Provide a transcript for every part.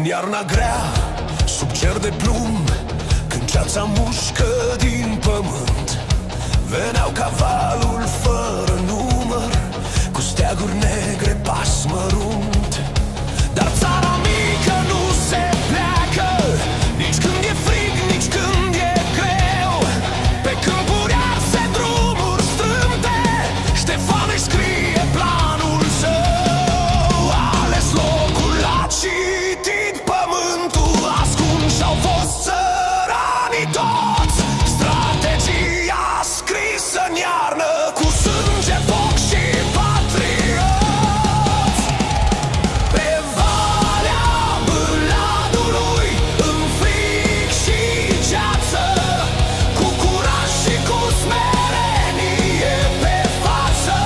În iarna grea, sub cer de plumb, când ceața mușcă din pământ, veneau cavalul fără număr, cu steaguri negre pas mărunt. Dar țara mică nu se pleacă, nici când e frig, nici când e greu. Pe câmpuri arse, drumuri strâmte, Ștefan își scrie planul său. A ales locul, a citit pământul, ascunși și-au fost țăranii toți. Strategia scrisă în iarnă, cu sânge, foc și patrioți. Pe valea Bâladului, în frig și ceață, cu curaj și cu smerenie pe față,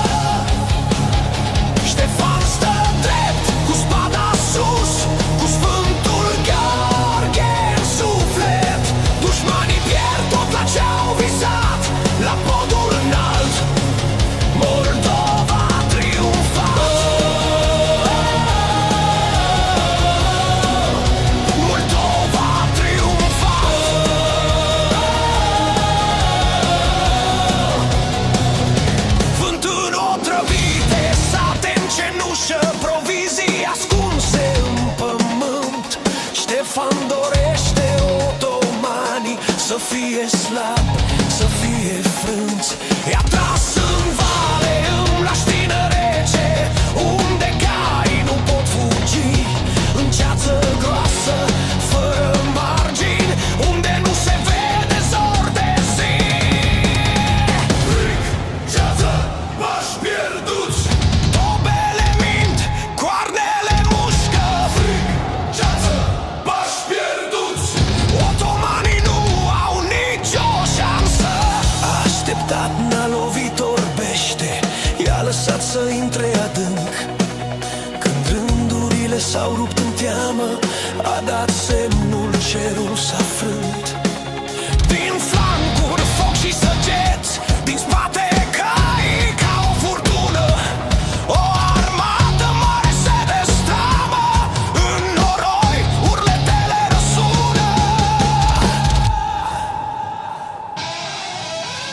Ștefan stă drept, cu spada sus, cu Sfântul Gheorghe în suflet. Dușmanii pierd tot la ce-au visat, la podul înalt Moldova a triumfat. Moldova a triumfat. Fântâni otrăvite, sate în cenușă, provizii ascunse în pământ. Ștefan dorește otomanii să fie slabi, să fie frânți. I-a tras în vale, în mlaștină rece, unde caii nu pot fugi, în ceață groasă, fără margini, unde nu se vede zor de zi. Frig, ceață, pași pierduți, tobele mint, coarnele mușcă. Frig, ceață, pași pierduți, otomanii nu au nicio șansă. A așteptat, n-a lovit, orbește, i-a lăsat să intre adânc. Când rândurile s-au rupt în teamă, a dat semnul, cerul s-a frânt. Din flancuri foc și săgeți, din spate cai ca o furtună. O armată mare se destramă, în noroi urletele răsună.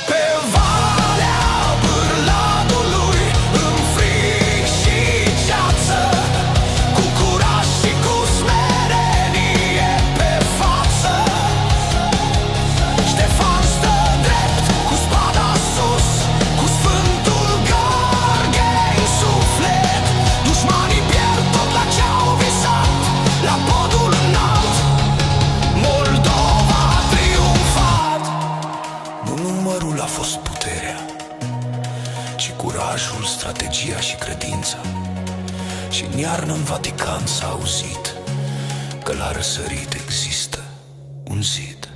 Pe valea Bârladului, în frig și ceață, cu curaj și cu smerenie pe față, Ștefan stă drept, cu spada sus, cu Sfântul Gheorghe în suflet. Dușmanii pierd tot la ce-au visat, la podul înalt Moldova a triumfat. Nu numărul a fost puterea, ci curajul, strategia și credința. Și în iarnă în Vatican s-a auzit că la răsărit există un zid.